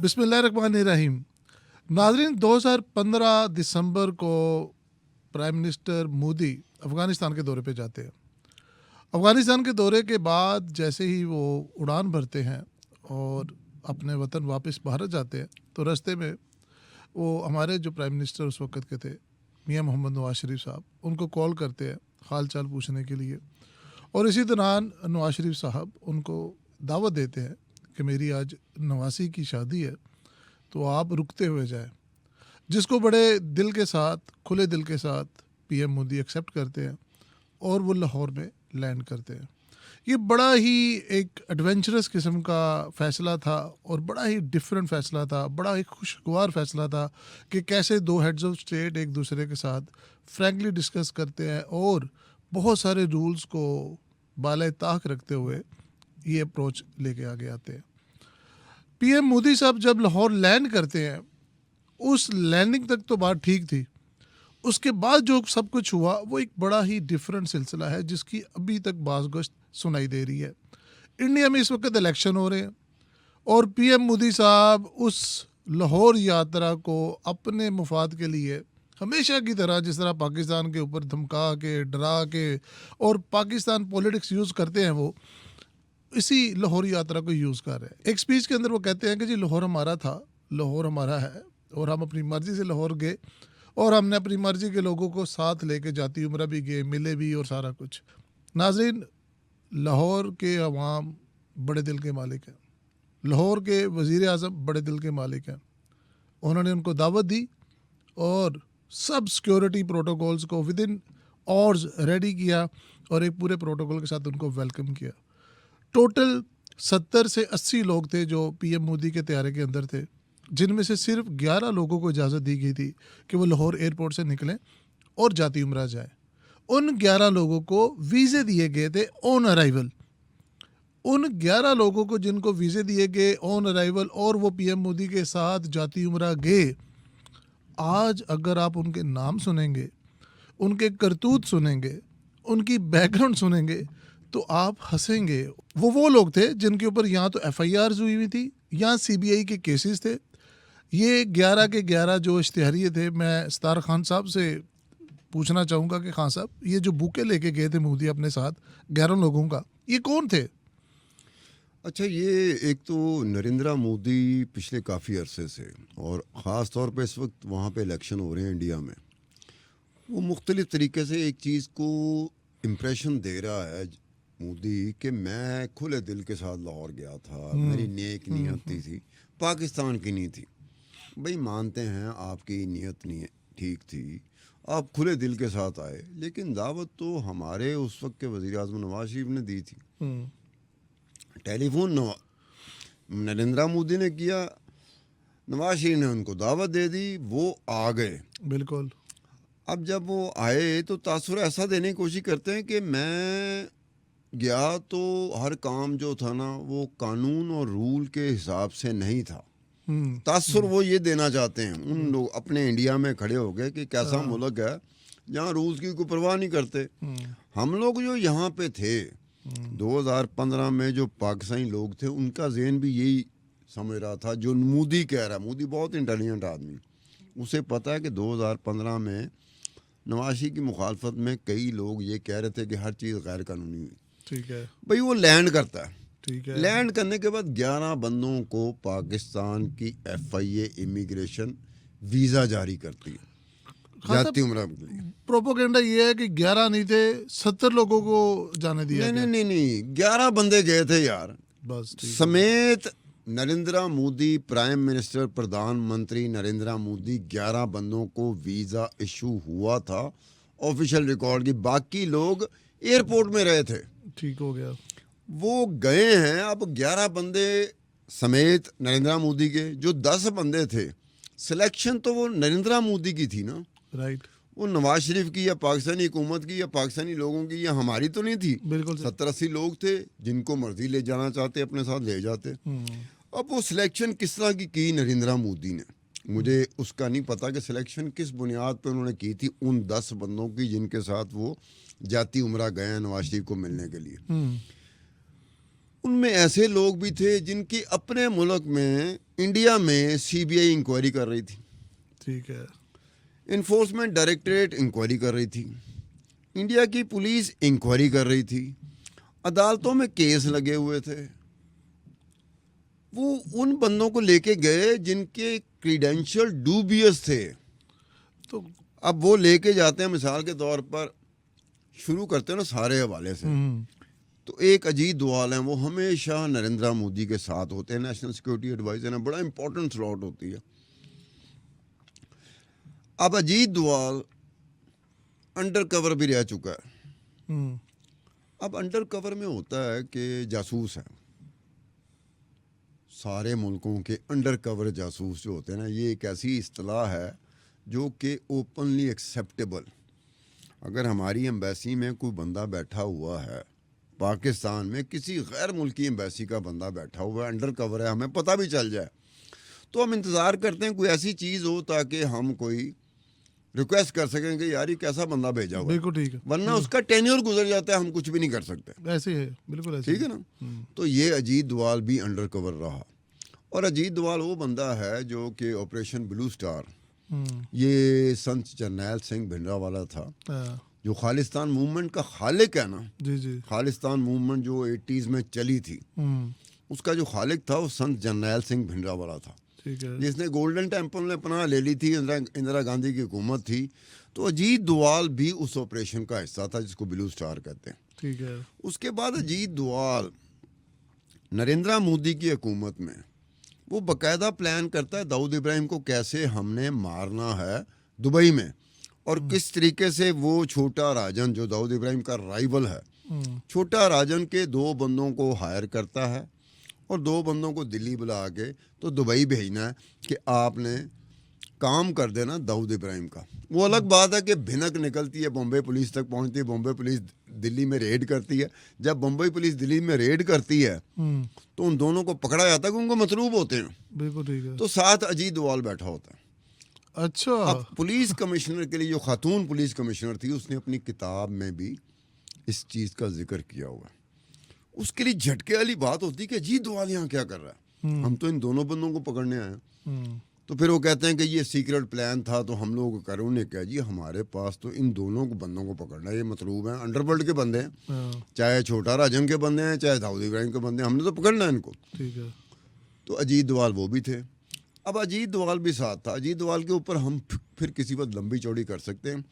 बिस्मिल्लाहिर्रहमानिर्रहीम। नाज़रीन, 2015 दिसंबर को प्राइम मिनिस्टर मोदी अफ़गानिस्तान के दौरे पे जाते हैं। अफ़गानिस्तान के दौरे के बाद जैसे ही वो उड़ान भरते हैं और अपने वतन वापस भारत जाते हैं, तो रास्ते में वो हमारे जो प्राइम मिनिस्टर उस वक्त के थे, मियां मोहम्मद नवाज शरीफ साहब, उनको कॉल करते हैं हाल चाल पूछने के लिए। और इसी दौरान नवाज शरीफ साहब उनको दावत देते हैं कि मेरी आज नवासी की शादी है, तो आप रुकते हुए जाएं। जिसको बड़े दिल के साथ, खुले दिल के साथ पीएम मोदी एक्सेप्ट करते हैं और वो लाहौर में लैंड करते हैं। ये बड़ा ही एक एडवेंचरस किस्म का फ़ैसला था और बड़ा ही डिफरेंट फ़ैसला था, बड़ा ही खुशगवार फ़ैसला था कि कैसे दो हेड्स ऑफ स्टेट एक दूसरे के साथ फ्रैंकली डिस्कस करते हैं और बहुत सारे रूल्स को बाले ताक रखते हुए ये अप्रोच लेके आगे आते हैं। पीएम मोदी साहब जब लाहौर लैंड करते हैं, उस लैंडिंग तक तो बात ठीक थी, उसके बाद जो सब कुछ हुआ वो एक बड़ा ही डिफरेंट सिलसिला है जिसकी अभी तक बाज़गश्त सुनाई दे रही है। इंडिया में इस वक्त इलेक्शन हो रहे हैं और पीएम मोदी साहब उस लाहौर यात्रा को अपने मुफाद के लिए हमेशा की तरह, जिस तरह पाकिस्तान के ऊपर धमका के, डरा के और पाकिस्तान पॉलिटिक्स यूज़ करते हैं, वो इसी लाहौर यात्रा को यूज़ कर रहे हैं। एक स्पीच के अंदर वो कहते हैं कि जी लाहौर हमारा था, लाहौर हमारा है और हम अपनी मर्ज़ी से लाहौर गए और हमने अपनी मर्ज़ी के लोगों को साथ लेके जाती उम्र भी गए, मिले भी और सारा कुछ। नाज़रीन, लाहौर के अवाम बड़े दिल के मालिक हैं, लाहौर के वज़ीर आज़म बड़े दिल के मालिक हैं। उन्होंने उनको दावत दी और सब सिक्योरिटी प्रोटोकॉल्स को विद इन आवर्स रेडी किया और एक पूरे प्रोटोकॉल के साथ उनको वेलकम किया। टोटल 70 से 80 लोग थे जो पीएम मोदी के तैयारे के अंदर थे, जिनमें से सिर्फ 11 लोगों को इजाज़त दी गई थी कि वो लाहौर एयरपोर्ट से निकलें और जाती उम्रा जाए। उन 11 लोगों को वीज़े दिए गए थे ऑन अराइवल। उन 11 लोगों को जिनको वीज़े दिए गए ऑन अराइवल और वो पीएम मोदी के साथ जाती उम्रा गए, आज अगर आप उनके नाम सुनेंगे, उनके करतूत सुनेंगे, उनकी बैकग्राउंड सुनेंगे, तो आप हंसेंगे। वो लोग थे जिनके ऊपर यहाँ तो एफआईआर्स हुई थी, यहाँ सीबीआई के केसेस थे। ये 11 के 11 जो इश्तिहारिये थे, मैं सितार खान साहब से पूछना चाहूँगा कि खान साहब, ये जो बुके लेके गए थे मोदी अपने साथ 11 लोगों का, ये कौन थे? अच्छा, ये एक तो नरेंद्र मोदी पिछले काफ़ी अरसे से, और ख़ास तौर पे इस वक्त वहाँ पे इलेक्शन हो रहे हैं इंडिया में, वो मुख्तलिफ़ तरीके से एक चीज़ को इम्प्रेशन दे रहा है मोदी कि मैं खुले दिल के साथ लाहौर गया था, मेरी नेक नीयत थी, पाकिस्तान की नहीं थी। भाई मानते हैं आपकी नीयत नहीं ठीक थी, आप खुले दिल के साथ आए, लेकिन दावत तो हमारे उस वक्त के वज़ीर आज़म नवाज शरीफ ने दी थी। टेलीफोन नरेंद्र मोदी ने किया, नवाज शरीफ ने उनको दावत दे दी, वो आ गए। बिल्कुल। अब जब वो आए तो तासुर ऐसा देने की कोशिश करते हैं कि मैं गया तो हर काम जो था ना वो कानून और रूल के हिसाब से नहीं था। तासुर वो ये देना चाहते हैं, उन लोग अपने इंडिया में खड़े हो गए कि कैसा मुल्क है जहाँ रूल्स की कोई परवाह नहीं करते। हम लोग जो यहाँ पे थे 2015 में, जो पाकिस्तानी लोग थे, उनका ज़हन भी यही समझ रहा था जो मोदी कह रहा है। मोदी बहुत इंटेलिजेंट आदमी, उसे पता है कि 2015 में नवाज शरीफ की मुखालफत में कई लोग ये कह रहे थे कि हर चीज़ गैर कानूनी हुई। ठीक है भाई वो लैंड करता है, ठीक है। लैंड करने के बाद 11 बंदों को पाकिस्तान की एफआईए इमिग्रेशन वीज़ा जारी करती है जाती उम्र के लिए। प्रोपोगेंडा ये है कि 11 नहीं थे, 70 लोगों को जाने दिया नहीं गया। नहीं नहीं नहीं, 11 बंदे गए थे यार, बस ठीक है। समेत नरेंद्र मोदी, प्राइम मिनिस्टर, प्रधानमंत्री नरेंद्र मोदी, 11 बंदों को वीज़ा इशू हुआ था ऑफिशियल रिकॉर्ड की। बाकी लोग एयरपोर्ट में रहे थे। ठीक हो गया। वो गए हैं। अब 11 बंदे समेत नरेंद्र मोदी के जो 10 बंदे थे, सिलेक्शन तो वो नरेंद्र मोदी की थी ना, राइट। वो नवाज शरीफ की या पाकिस्तानी हुकूमत की या पाकिस्तानी लोगों की या हमारी तो नहीं थी। बिल्कुल 70-80 लोग थे जिनको मर्जी ले जाना चाहते अपने साथ ले जाते। अब वो सिलेक्शन किस तरह की नरेंद्र मोदी ने, मुझे उसका नहीं पता कि सिलेक्शन किस बुनियाद पर उन्होंने की थी उन 10 बंदों की जिनके साथ वो जाती उम्रा गए हैं नवाज शरीफ को मिलने के लिए। उनमें ऐसे लोग भी थे जिनकी अपने मुल्क में, इंडिया में सीबीआई इंक्वायरी कर रही थी, ठीक है। इन्फोर्समेंट डायरेक्टरेट इंक्वायरी कर रही थी, इंडिया की पुलिस इंक्वायरी कर रही थी, अदालतों में केस लगे हुए थे। वो उन बंदों को लेके गए जिनके क्रीडेंशियल डूबियस थे। तो अब वो लेके जाते हैं, मिसाल के तौर पर शुरू करते हैं ना सारे हवाले से। तो एक अजीत दोवाल हैं, वो हमेशा नरेंद्र मोदी के साथ होते हैं, नेशनल सिक्योरिटी एडवाइजर हैं, बड़ा इंपॉर्टेंट स्लॉट होती है। अब अजीत दोवाल अंडर कवर भी रह चुका है। अब अंडर कवर में होता है कि जासूस है, सारे मुल्कों के अंडर कवर जासूस जो होते हैं ना, ये एक ऐसी इस्तिलाह है जो कि ओपनली एक्सेप्टेबल। अगर हमारी एम्बेसी में कोई बंदा बैठा हुआ है, पाकिस्तान में किसी गैर मुल्की एम्बेसी का बंदा बैठा हुआ है, अंडर कवर है, हमें पता भी चल जाए, तो हम इंतज़ार करते हैं कोई ऐसी चीज़ हो ताकि हम कोई रिक्वेस्ट कर सकें कि यार ये कैसा बंदा भेजा हुआ है। बिल्कुल ठीक है। वरना उसका टेन्योर गुजर जाता है, हम कुछ भी नहीं कर सकते। ऐसे ही है, बिल्कुल ऐसे ठीक है ना। तो ये अजीत दोवाल भी अंडर कवर रहा, और अजीत दोवाल वो बंदा है जो कि ऑपरेशन ब्लू स्टार, ये संत जरनैल सिंह भिंडरावाला था, जो खालिस्तान मूवमेंट का खालिक है ना। जी जी। खालिस्तान मूवमेंट जो 80s में चली थी, उसका जो खालिक था वो संत जरनैल सिंह भिंडरावाला था, ठीक है। जिसने गोल्डन टेम्पल में पनाह ले ली थी, इंदिरा गांधी की हुकूमत थी। तो अजीत दोवाल भी उस ऑपरेशन का हिस्सा था जिसको ब्लू स्टार कहते हैं। ठीक है। उसके बाद अजीत दोवाल नरेंद्र मोदी की हुकूमत में वो बाकायदा प्लान करता है दाऊद इब्राहिम को कैसे हमने मारना है दुबई में, और किस तरीके से वो छोटा राजन जो दाऊद इब्राहिम का राइवल है, छोटा राजन के 2 बंदों को हायर करता है और 2 बंदों को दिल्ली बुला के तो दुबई भेजना है कि आपने काम कर देना दाऊद इब्राहिम का। वो अलग बात है कि भिनक निकलती है, बॉम्बे पुलिस तक पहुंचती है, बॉम्बे पुलिस दिल्ली में रेड करती है। जब बॉम्बे पुलिस दिल्ली में रेड करती है तो उन दोनों को पकड़ा जाता है कि उनको मतलूब होते हैं। बिल्कुल ठीक है। तो साथ अजीत दोवाल बैठा होता है। अच्छा। अब पुलिस कमिश्नर के लिए जो खातून पुलिस कमिश्नर थी, उसने अपनी किताब में भी इस चीज़ का जिक्र किया हुआ है। उसके लिए झटके वाली बात होती है कि अजीत दोवाल यहाँ क्या कर रहा है, हम तो इन दोनों बंदों को पकड़ने आए हैं। तो फिर वो कहते हैं कि ये सीक्रेट प्लान था, तो हम लोग करो ने कहा जी हमारे पास तो इन दोनों को बंदों को पकड़ना है, ये मतलूब हैं, अंडरवर्ल्ड के बंदे हैं, चाहे छोटा राजन के बंदे हैं चाहे दाऊद इब्राहिम के बंदे हैं, हमने तो पकड़ना है इनको। ठीक है। तो अजीत दोवाल वो भी थे। अब अजीत दोवाल भी साथ था। अजीत दोवाल के ऊपर हम फिर किसी वक्त लंबी चौड़ी कर सकते हैं।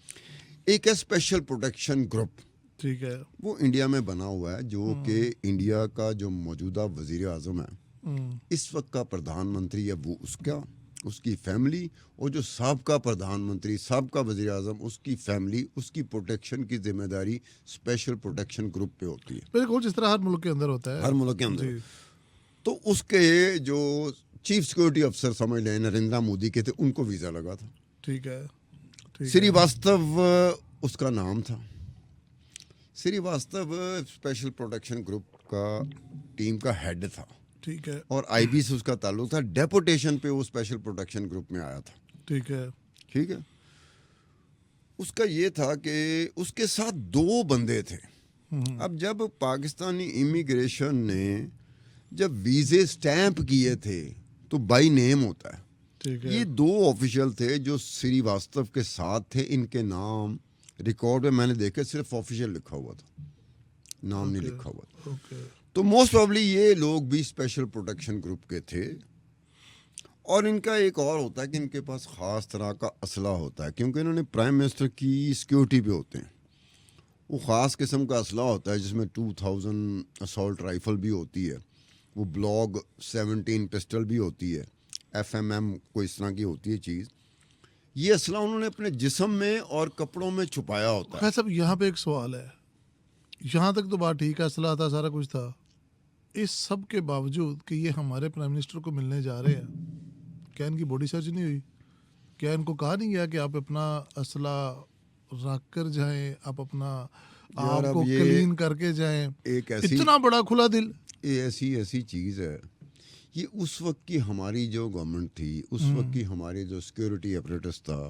एक है स्पेशल प्रोटेक्शन ग्रुप, ठीक है। वो इंडिया में बना हुआ है, जो कि इंडिया का जो मौजूदा वजीर आज़म है, इस वक्त का प्रधानमंत्री है, वो उसका उसकी फैमिली, और जो साबका प्रधानमंत्री साबका वजीर आज़म उसकी फैमिली, उसकी प्रोटेक्शन की जिम्मेदारी स्पेशल प्रोटेक्शन ग्रुप पे होती है। बिल्कुल जिस तरह हर मुल्क के अंदर होता है। हर मुल्क के अंदर। तो उसके जो चीफ सिक्योरिटी अफसर समझ लें नरेंद्र मोदी के थे, उनको वीज़ा लगा था। ठीक है। श्रीवास्तव उसका नाम था। श्रीवास्तव स्पेशल प्रोटेक्शन ग्रुप का टीम का हेड था। ठीक है। और आईबी से उसका ताल्लुक था। डेपुटेशन पे वो स्पेशल प्रोटेक्शन ग्रुप में आया था। ठीक है। ठीक है। उसका ये था कि उसके साथ 2 बंदे थे। अब जब पाकिस्तानी इमिग्रेशन ने जब वीज़े स्टैंप किए थे तो बाई नेम होता है। ठीक है। ये 2 ऑफिशियल थे जो श्रीवास्तव के साथ थे। इनके नाम रिकॉर्ड में मैंने देखे सिर्फ ऑफिशियल लिखा हुआ था, नाम नहीं लिखा हुआ था। तो मोस्ट प्रॉब्ली ये लोग भी स्पेशल प्रोटेक्शन ग्रुप के थे। और इनका एक और होता है कि इनके पास ख़ास तरह का असला होता है, क्योंकि इन्होंने प्राइम मिनिस्टर की सिक्योरिटी पे होते हैं। वो ख़ास किस्म का असला होता है जिसमें 2000 असॉल्ट राइफल भी होती है, वो ब्लॉग 17 पिस्टल भी होती है, FMM कोई इस तरह की होती है चीज़। ये असला उन्होंने अपने जिस्म में और कपड़ों में छुपाया होता है। खैर साहब, यहाँ पे एक सवाल है। यहाँ तक तो बात ठीक है, असला था, सारा कुछ था। इस सब के बावजूद कि ये हमारे प्राइम मिनिस्टर को मिलने जा रहे हैं, क्या इनकी बॉडी सर्च नहीं हुई? क्या इनको कहा नहीं गया कि आप अपना असला रख कर जाएं, आप अपना आपको क्लीन करके जाएं? एक ऐसी इतना बड़ा खुला दिल, ये ऐसी चीज़ है। ये उस वक्त की हमारी जो गवर्नमेंट थी, उस वक्त की हमारी जो सिक्योरिटी अपरेटस था,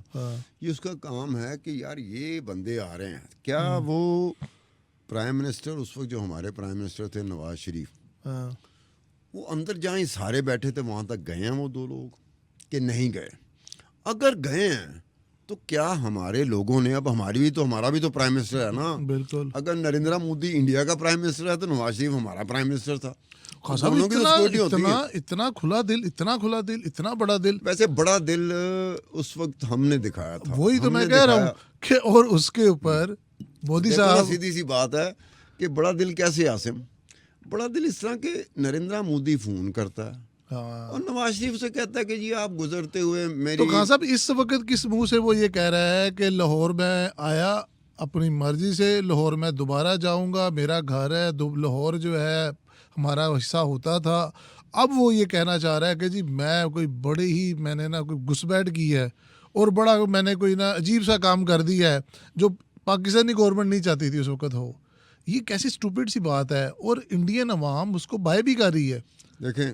ये उसका काम है कि यार ये बंदे आ रहे हैं। क्या वो प्राइम मिनिस्टर उस वक्त जो हमारे प्राइम मिनिस्टर थे नवाज शरीफ, हाँ, वो अंदर जहाँ ही सारे बैठे थे वहाँ तक गए हैं वो दो लोग कि नहीं गए? अगर गए हैं तो क्या हमारे लोगों ने, अब हमारा भी तो प्राइम मिनिस्टर है ना, बिल्कुल। अगर नरेंद्र मोदी इंडिया का प्राइम मिनिस्टर है तो नवाज शरीफ हमारा प्राइम मिनिस्टर था, तो साहब दोनों की तो इतना सिक्योरिटी होती इतना है। इतना खुला दिल, इतना खुला दिल, इतना बड़ा दिल। वैसे बड़ा दिल उस वक्त हमने दिखाया था, वही तो मैं हमने कह रहा हूँ दिखाया। कि और उसके ऊपर मोदी देखो ना, साहब। सीधी सी बात है कि बड़ा दिल कैसे, आसिम? बड़ा दिल इस तरह के नरेंद्र मोदी फोन करता है हाँ, और नवाज शरीफ से कहता है कि जी आप गुजरते हुए तो मेरी, खान साहब इस वक्त किस मुंह से वो ये कह रहा है कि लाहौर में आया अपनी मर्जी से, लाहौर में दोबारा जाऊंगा, मेरा घर है, लाहौर जो है हमारा हिस्सा होता था। अब वो ये कहना चाह रहा है कि जी मैं कोई बड़ी ही, मैंने ना कोई घुसपैठ की है और बड़ा मैंने कोई ना अजीब सा काम कर दिया है जो पाकिस्तानी गवर्नमेंट नहीं चाहती थी उस वक्त हो। ये कैसी स्टूपिड सी बात है, और इंडियन अवाम उसको बाय भी कर रही है। देखें,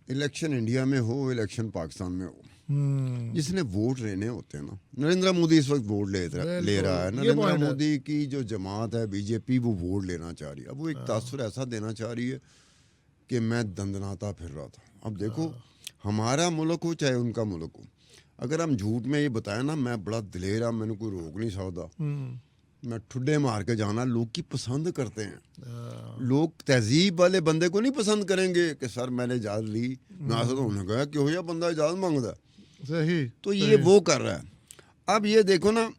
इलेक्शन इंडिया में हो, इलेक्शन पाकिस्तान में हो, जिसने वोट लेने होते हैं ना, नरेंद्र मोदी इस वक्त वोट ले रहा है। ये नरेंद्र पॉइंट है। मोदी की जो जमात है बीजेपी, वो वोट लेना चाह रही है। अब वो एक तासुर ऐसा देना चाह रही है कि मैं दंदनाता फिर रहा था। अब देखो, हमारा मुल्क हो चाहे उनका मुल्क हो, अगर हम झूठ में ये बताया ना मैं बड़ा दिलेर हूं, मैंने कोई रोक नहीं सकता, मैं ठुड्डे मार के जाना, लोग की पसंद करते हैं। लोग तहजीब वाले बंदे को नहीं पसंद करेंगे कि सर मैंने इजाज़त ली, मैं ऐसा तो उन्होंने कहा क्यों या बंदा इजाज़त मांगता है, सही। तो ये वो कर रहा है। अब ये देखो ना,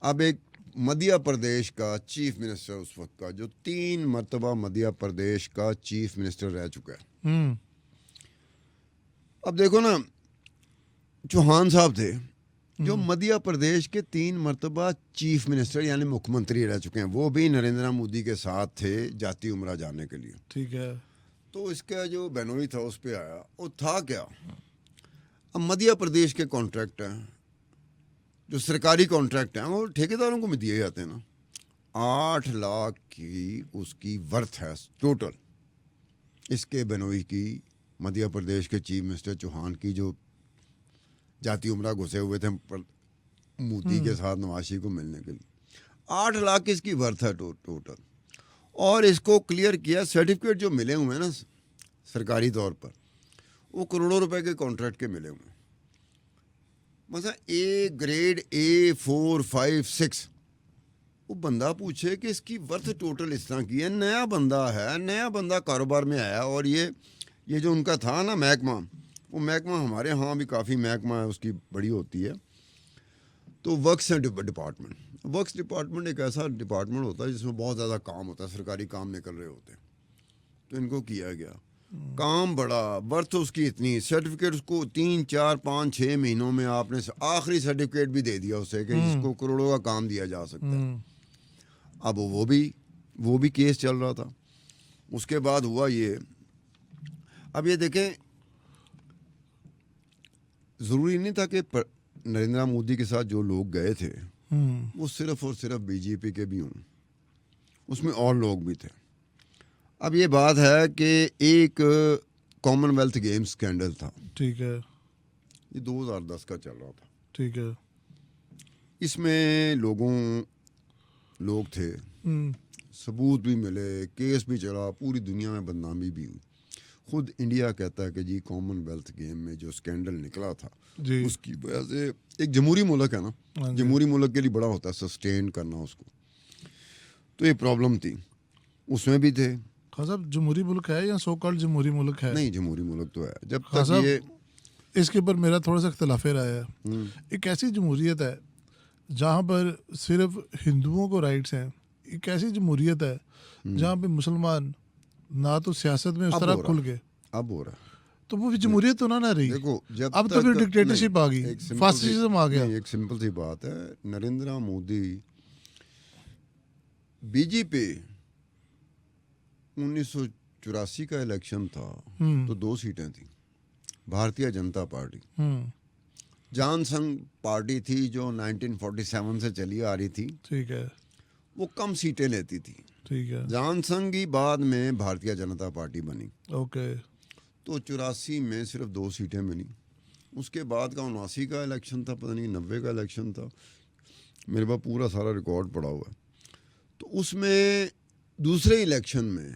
अब एक मध्य प्रदेश का चीफ मिनिस्टर उस वक्त का, जो 3 मरतबा मध्य प्रदेश का चीफ मिनिस्टर रह चुका है, अब देखो ना, चौहान साहब थे जो मध्य प्रदेश के 3 मरतबा चीफ मिनिस्टर यानी मुख्यमंत्री रह चुके हैं, वो भी नरेंद्र मोदी के साथ थे जाती उम्रा जाने के लिए। ठीक है। तो इसका जो बेनोई था उस पर आया, वो था क्या, अब मध्य प्रदेश के कॉन्ट्रैक्ट हैं, जो सरकारी कॉन्ट्रैक्ट हैं वो ठेकेदारों को भी दिए जाते हैं ना। 8 लाख की उसकी वर्थ है टोटल, इसके बेनोई की, मध्य प्रदेश के चीफ मिनिस्टर चौहान की, जो जाती उम्रा घुसे हुए थे मोदी के साथ नवाज शरीफ को मिलने के लिए, 8 लाख की इसकी वर्थ है टोटल। और इसको क्लियर किया, सर्टिफिकेट जो मिले हुए हैं ना सरकारी तौर पर, वो करोड़ों रुपए के कॉन्ट्रैक्ट के मिले हुए हैं। मतलब ए ग्रेड A4, 5, 6, वो बंदा पूछे कि इसकी वर्थ टोटल इस तरह की है, नया बंदा है, नया बंदा कारोबार में आया, और ये जो उनका था ना महकमा, वो महकमा हमारे यहाँ भी काफ़ी महकमा है उसकी बड़ी होती है, तो वर्क्स डिपार्टमेंट, वर्क्स डिपार्टमेंट एक ऐसा डिपार्टमेंट होता है जिसमें बहुत ज़्यादा काम होता है, सरकारी काम निकल रहे होते हैं। तो इनको किया गया काम बड़ा, वर्थ उसकी इतनी, सर्टिफिकेट उसको 3, 4, 5, 6 महीनों में आपने आखिरी सर्टिफिकेट भी दे दिया उसे कि जिसको करोड़ों का काम दिया जा सकता है। अब वो भी केस चल रहा था। उसके बाद हुआ ये, अब ये देखें, ज़रूरी नहीं था कि नरेंद्र मोदी के साथ जो लोग गए थे वो सिर्फ और सिर्फ बीजेपी के भी हों, उसमें और लोग भी थे। अब ये बात है कि एक कॉमनवेल्थ गेम्स स्कैंडल था, ठीक है। ये 2010 का चल रहा था। ठीक है। इसमें लोग थे, सबूत भी मिले, केस भी चला, पूरी दुनिया में बदनामी भी हुई। खुद इंडिया कहता है कि जी कॉमनवेल्थ गेम में जो स्कैंडल निकला था जी। उसकी वजह से, एक जमहूरी मुल्क है ना, जमहूरी मुल्क के लिए बड़ा होता है सस्टेन करना उसको, तो ये प्रॉब्लम थी, उसमें भी थे। खान साहब जमहूरी मुल्क है या सो कॉल्ड जमहूरी मुल्क है? नहीं, जमहूरी मुल्क तो है। जब खान तक साहब, ये, इसके ऊपर मेरा थोड़ा सा इख्तलाफ राय है। एक ऐसी जमहूरियत है जहाँ पर सिर्फ हिंदुओं को राइट्स हैं, एक ऐसी जमहूरियत है जहाँ पे मुसलमान ना तो सियासत में उस तरह खुल गए, अब हो रहा है, तो वो भी जमहूरियत तो ना रही। देखो जब अब तो फिर तक डिक्टेटरशिप आ गई, एक सिंपल फासिज्म आ गया। एक सिंपल सी बात है, नरेंद्र मोदी बीजेपी 1984 का इलेक्शन था तो 2 सीटें थी, भारतीय जनता पार्टी, जान संघ पार्टी थी जो 1947 से चली आ रही थी, ठीक है, वो कम सीटें लेती थी। ठीक है। जान संघ की बाद में भारतीय जनता पार्टी बनी, ओके। तो 84 में सिर्फ 2 सीटें मिली। उसके बाद का 79 का इलेक्शन था, पता नहीं 90 का इलेक्शन था, मेरे पास पूरा सारा रिकॉर्ड पड़ा हुआ है। तो उसमें दूसरे इलेक्शन में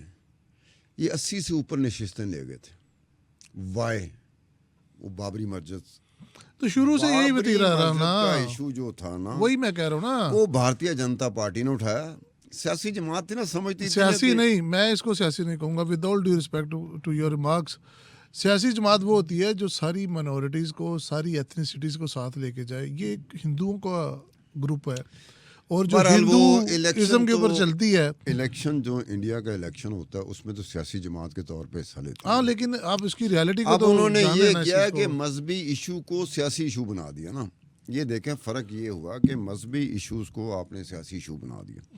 ये 80 से ऊपर नशिस्तें ले गए थे। वाई वो बाबरी मस्जिद, तो शुरू से यही बाबरी बता रहा मस्जिद ना, का इशू जो था ना, वही मैं कह रहा हूँ ना, वो भारतीय जनता पार्टी ने उठाया। सियासी जमात थी ना, समझती थी ना सियासी कि- नहीं, मैं इसको सियासी नहीं कहूँगा, with all due respect to your remarks. सियासी जमात वो होती है जो सारी माइनॉरिटीज़ को, सारी एथनिसिटीज़ को साथ लेके जाए। ये एक हिंदुओं का ग्रुप है और जो बहरहाल वो हिंदुइज्म के ऊपर तो- चलती है। इलेक्शन जो इंडिया का इलेक्शन होता है उसमें तो सियासी जमात के तौर पे हिस्सा लेते हैं। हाँ, लेकिन आप इसकी रियलिटी को अब तो उन्होंने जान ये लेना इस किया चीज़ कि को। मजहबी इशू को सियासी इशू बना दिया ना। ये देखें, फ़र्क ये हुआ कि मजहबी इश्यूज को आपने सियासी इशू बना दिया।